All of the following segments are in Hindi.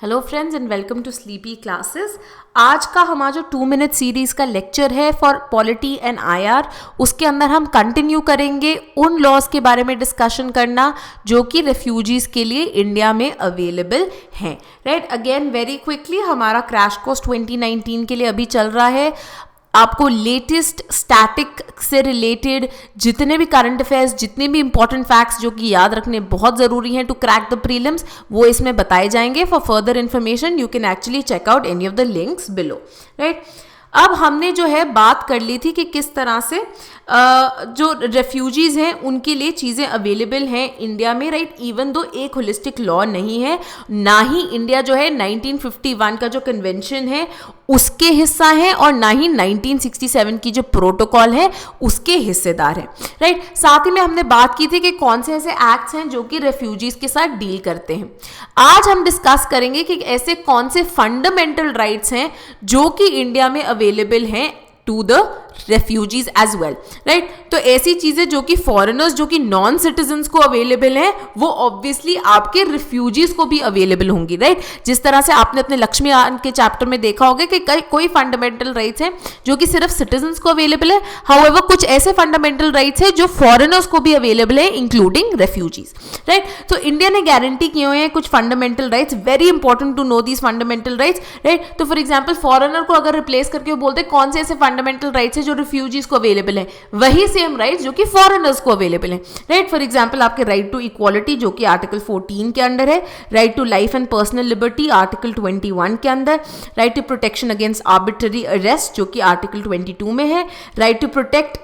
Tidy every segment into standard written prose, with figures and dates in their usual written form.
Hello friends and welcome to Sleepy Classes. आज का हमारा जो 2 मिनट सीरीज का लेक्चर है फॉर पॉलिटी एंड आईआर, उसके अंदर हम कंटिन्यू करेंगे उन लॉज के बारे में डिस्कशन करना जो कि रेफ्यूजीज के लिए इंडिया में अवेलेबल हैं। राइट, अगेन वेरी क्विकली, हमारा क्रैश कोर्स 2019 के लिए अभी चल रहा है। आपको लेटेस्ट स्टैटिक से रिलेटेड जितने भी करंट अफेयर्स, जितने भी इंपॉर्टेंट फैक्ट्स जो कि याद रखने बहुत ज़रूरी हैं टू क्रैक द प्रीलिम्स, वो इसमें बताए जाएंगे। For further information you can actually check out any of the links below. Right, अब हमने जो है बात कर ली थी कि किस तरह से जो रेफ्यूजीज हैं उनके लिए चीज़ें अवेलेबल हैं इंडिया में। राइट, इवन दो एक होलिस्टिक लॉ नहीं है, ना ही इंडिया जो है 1951 का जो कन्वेंशन है उसके हिस्सा है और ना ही 1967 की जो प्रोटोकॉल है उसके हिस्सेदार है। राइट, साथ ही में हमने बात की थी कि कौन से ऐसे एक्ट्स हैं जो कि रेफ्यूजीज के साथ डील करते हैं। आज हम डिस्कस करेंगे कि ऐसे कौन से फंडामेंटल राइट्स हैं जो कि इंडिया में अवेलेबल हैं to the refugees as well. Right, तो ऐसी चीजें जो कि फॉरेनर्स, जो कि नॉन सिटीजन्स को अवेलेबल हैं, वो ऑब्वियसली आपके रिफ्यूजीज को भी अवेलेबल होंगी। राइट, जिस तरह से आपने अपने लक्ष्मीकांत के चैप्टर में देखा होगा कि कोई फंडामेंटल राइट्स हैं जो कि सिर्फ सिटीजन्स को अवेलेबल है, हाउएवर कुछ ऐसे फंडामेंटल राइट्स हैं जो फॉरेनर्स को भी अवेलेबल है इंक्लूडिंग रेफ्यूजीज। राइट, तो इंडिया ने गारंटी किए हुए हैं कुछ fundamental rights, very important to know these fundamental rights. Right, तो फॉर एग्जाम्पल फॉरेनर को अगर रिप्लेस करके वो बोलते कौन से ऐसे फंडामेंटल राइट्स है जो रिफ्यूजीज को अवेलेबल है, वही सेम राइट्स जो कि फॉरेनर्स को अवेलेबल है। राइट, फॉर एग्जांपल आपके राइट टू इक्वालिटी जो कि आर्टिकल 14 के अंदर है, right to life and personal liberty article 21 के अंदर, right to protection against arbitrary arrest जो कि आर्टिकल 22 में है, right to protect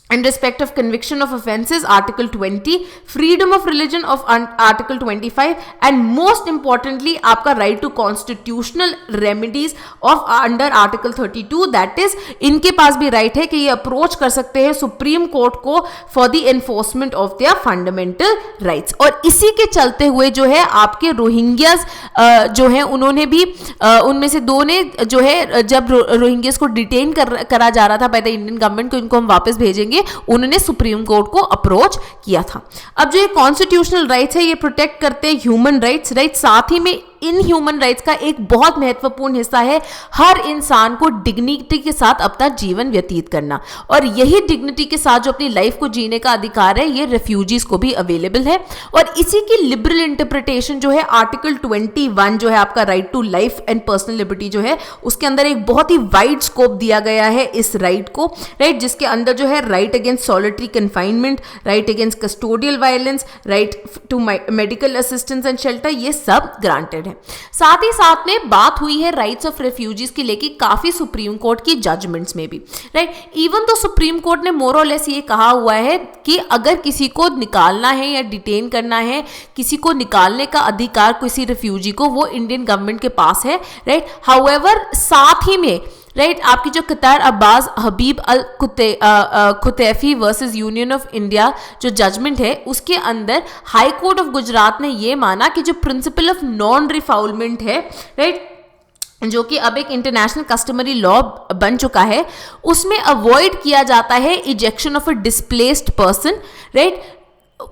in respect of conviction of offenses article 20, freedom of religion of article 25 and most importantly आपका right to constitutional remedies of under article 32, that is इनके पास भी right है कि ये अप्रोच कर सकते हैं सुप्रीम कोर्ट को for the enforcement of their fundamental rights। और इसी के चलते हुए जो है आपके रोहिंग्यास जो है उन्होंने भी उनमें से दो ने जो है जब रोहिंग्यास को डिटेन करा जा रहा था बाय द इंडियन गवर्नमेंट को, इनको हम वापस भेजेंगे, उन्होंने सुप्रीम कोर्ट को अप्रोच किया था। अब जो ये कॉन्स्टिट्यूशनल राइट्स है ये प्रोटेक्ट करते हैं ह्यूमन राइट्स। राइट, साथ ही में इन ह्यूमन राइट्स का एक बहुत महत्वपूर्ण हिस्सा है हर इंसान को डिग्निटी के साथ अपना जीवन व्यतीत करना, और यही डिग्निटी के साथ जो अपनी लाइफ को जीने का अधिकार है ये रेफ्यूजीज को भी अवेलेबल है। और इसी की लिबरल इंटरप्रिटेशन जो है आर्टिकल 21 जो है आपका right to life and personal liberty जो है उसके अंदर एक बहुत ही वाइड स्कोप दिया गया है इस राइट को। राइट, जिसके अंदर जो है right against solitary confinement, right against custodial violence, right to medical assistance and shelter, ये सब ग्रांटेड है। साथ ही साथ में बात हुई है राइट्स ऑफ रेफ्यूजीज के लेके काफी सुप्रीम कोर्ट की जजमेंट्स में भी। राइट, इवन तो सुप्रीम कोर्ट ने मोर और लेस ये कहा हुआ है कि अगर किसी को निकालना है या डिटेन करना है, किसी को निकालने का अधिकार किसी रेफ्यूजी को, वो इंडियन गवर्नमेंट के पास है। राइट, हाउएवर साथ ही में राइट आपकी जो कतार अब्बास हबीब अल खुतैफी वर्सेस यूनियन ऑफ इंडिया जो जजमेंट है उसके अंदर हाई कोर्ट ऑफ गुजरात ने ये माना कि जो प्रिंसिपल ऑफ नॉन रिफाउलमेंट है, राइट, जो कि अब एक इंटरनेशनल कस्टमरी लॉ बन चुका है, उसमें अवॉइड किया जाता है ejection of a displaced person. Right,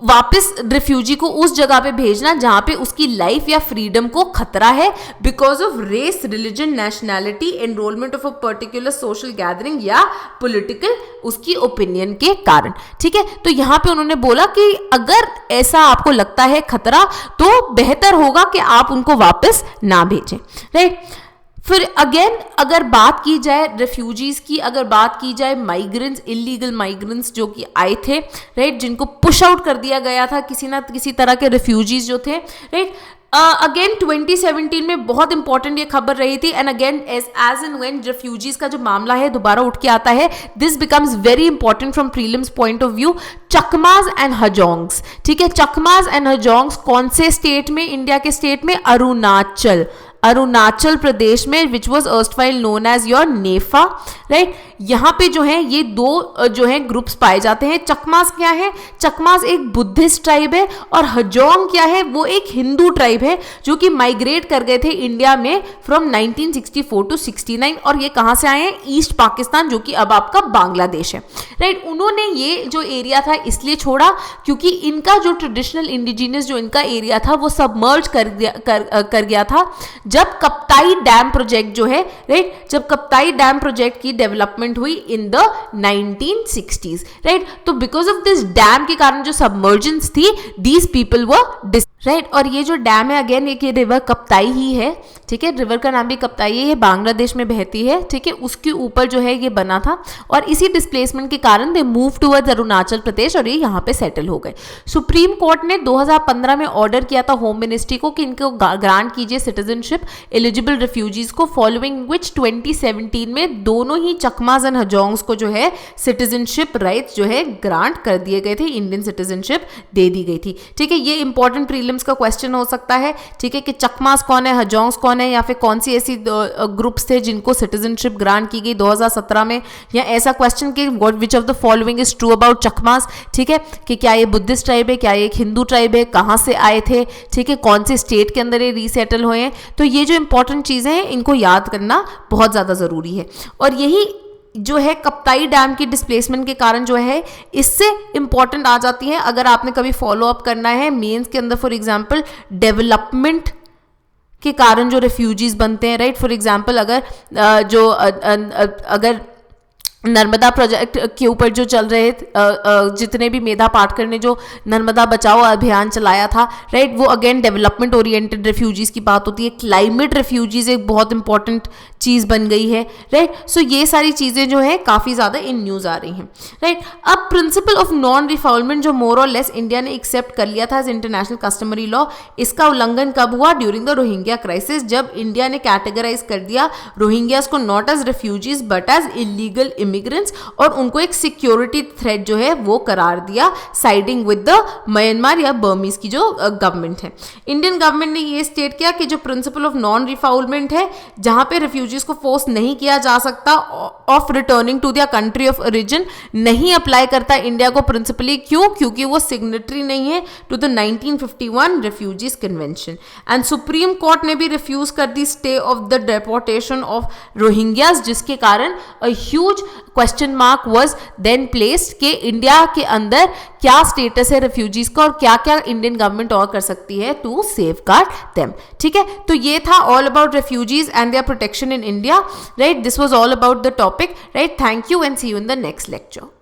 वापस रिफ्यूजी को उस जगह पे भेजना जहां पे उसकी लाइफ या फ्रीडम को खतरा है because of race, religion, nationality, enrolment of a particular social gathering या पॉलिटिकल उसकी ओपिनियन के कारण। ठीक है, तो यहां पे उन्होंने बोला कि अगर ऐसा आपको लगता है खतरा तो बेहतर होगा कि आप उनको वापस ना भेजें। राइट, फिर अगेन अगर बात की जाए रेफ्यूजीज की, अगर बात की जाए माइग्रेंट्स, इलीगल माइग्रेंट्स जो कि आए थे, राइट, जिनको पुश आउट कर दिया गया था किसी ना किसी तरह के रेफ्यूजीज जो थे। राइट, अगेन 2017 में बहुत इंपॉर्टेंट ये खबर रही थी, and again as and when refugees का जो मामला है दोबारा उठ के आता है, this becomes very important from prelims point of view. Chakmas and Hajongs, ठीक है, चकमाज एंड हजोंग्स कौन से स्टेट में, इंडिया के स्टेट में अरुणाचल प्रदेश में, which was erstwhile known as your NEFA. Right, यहाँ पे जो है ये दो जो है ग्रुप्स पाए जाते हैं। चकमास क्या है? चकमास एक बुद्धिस्ट ट्राइब है और हजोंग क्या है? वो एक हिंदू ट्राइब है जो कि माइग्रेट कर गए थे इंडिया में फ्रॉम 1964 टू 69। और ये कहाँ से आए हैं? ईस्ट पाकिस्तान, जो कि अब आपका बांग्लादेश है, राइट। उन्होंने ये जो एरिया था इसलिए छोड़ा क्योंकि इनका जो ट्रेडिशनल इंडिजिनियस जो इनका एरिया था वो सबमर्ज कर गया था जब कप्ताई डैम प्रोजेक्ट जो है, राइट, जब कप्ताई डैम प्रोजेक्ट की डेवलपमेंट हुई इन द 1960s, राइट। तो बिकॉज ऑफ दिस डैम के कारण जो सबमर्जेंस थी, दीज पीपल वर राइट। और ये जो डैम है अगेन ये रिवर कप्ताई ही है, ठीक है, रिवर का नाम भी कप्ताई है, ये बांग्लादेश में बहती है, ठीक है, उसके ऊपर जो है ये बना था। और इसी डिस्प्लेसमेंट के कारण they move towards Arunachal Pradesh और ये यहाँ पे सेटल हो गए। सुप्रीम कोर्ट ने 2015 में ऑर्डर किया था होम मिनिस्ट्री को कि इनको ग्रांट कीजिए सिटीजनशिप एलिजिबल रिफ्यूजीज को, फॉलोइंग विच 2017 में दोनों ही चकमास एंड हजोंग्स को जो है सिटीजनशिप राइट्स जो है ग्रांट कर दिए गए थे, इंडियन सिटीजनशिप दे दी गई थी, ठीक है। ये इंपॉर्टेंट प्रीलिम्स का क्वेश्चन हो सकता है, ठीक है, कि चकमास कौन है, हजोंग्स कौन है, या फिर कौन सी ऐसी ग्रुप्स थे जिनको सिटीजनशिप ग्रांट की गई 2017 में, या ऐसा क्वेश्चन कि which of the following is true about Chakmas, ठीक है, कि क्या ये बुद्धिस्ट ट्राइब है, क्या ये एक हिंदू ट्राइब है, कहाँ से आए थे, ठीक है, कौन से स्टेट के अंदर ये रीसेटल हुए हैं। तो ये जो इंपॉर्टेंट चीज़ें हैं इनको याद करना बहुत ज़्यादा ज़रूरी है। और यही जो है कप्ताई डैम की डिस्प्लेसमेंट के कारण जो है इससे इंपॉर्टेंट आ जाती है अगर आपने कभी फॉलो अप करना है मेंस के अंदर, फॉर एग्जांपल डेवलपमेंट के कारण जो रेफ्यूजीज बनते हैं, राइट। फॉर एग्जांपल अगर नर्मदा प्रोजेक्ट के ऊपर जो चल रहे जितने भी मेधा पाटकर ने जो नर्मदा बचाओ अभियान चलाया था, राइट, वो अगेन डेवलपमेंट ओरिएंटेड रेफ्यूजीज की बात होती है। क्लाइमेट रेफ्यूजीज एक बहुत इंपॉर्टेंट चीज़ बन गई है, राइट। सो ये सारी चीज़ें जो है काफ़ी ज़्यादा इन न्यूज़ आ रही हैं, राइट। अब प्रिंसिपल ऑफ नॉन रिफॉल्वमेंट जो मोर और लेस इंडिया ने एक्सेप्ट कर लिया था एज इंटरनेशनल कस्टमरी लॉ, इसका उल्लंघन कब हुआ? ड्यूरिंग द रोहिंग्या क्राइसिस, जब इंडिया ने कैटेगराइज कर दिया रोहिंग्यास को not as refugees but as illegal immigrants, और उनको एक सिक्योरिटी थ्रेट जो है वो करार दिया, साइडिंग विद द म्यांमार या बर्मीज की जो गवर्नमेंट है। इंडियन गवर्नमेंट ने ये स्टेट किया कि जो प्रिंसिपल ऑफ नॉन रिफाउलमेंट है, जहां पे रेफ्यूजीज को फोर्स नहीं किया जा सकता of returning to their country of origin, नहीं अप्लाई करता इंडिया को प्रिंसिपली। क्यों? क्योंकि वो सिग्नेटरी नहीं है to the 1951 refugees convention. And supreme court ने भी रिफ्यूज कर दी stay of the deportation of Rohingyas, जिसके कारण a huge question mark was then placed कि इंडिया के अंदर क्या स्टेटस है रेफ्यूजीज का और क्या क्या इंडियन गवर्नमेंट और कर सकती है टू सेफगार्ड देम, ठीक है। तो ये था all about refugees and their protection in India, right. This was all about the topic, right. Thank you and see you in the next lecture.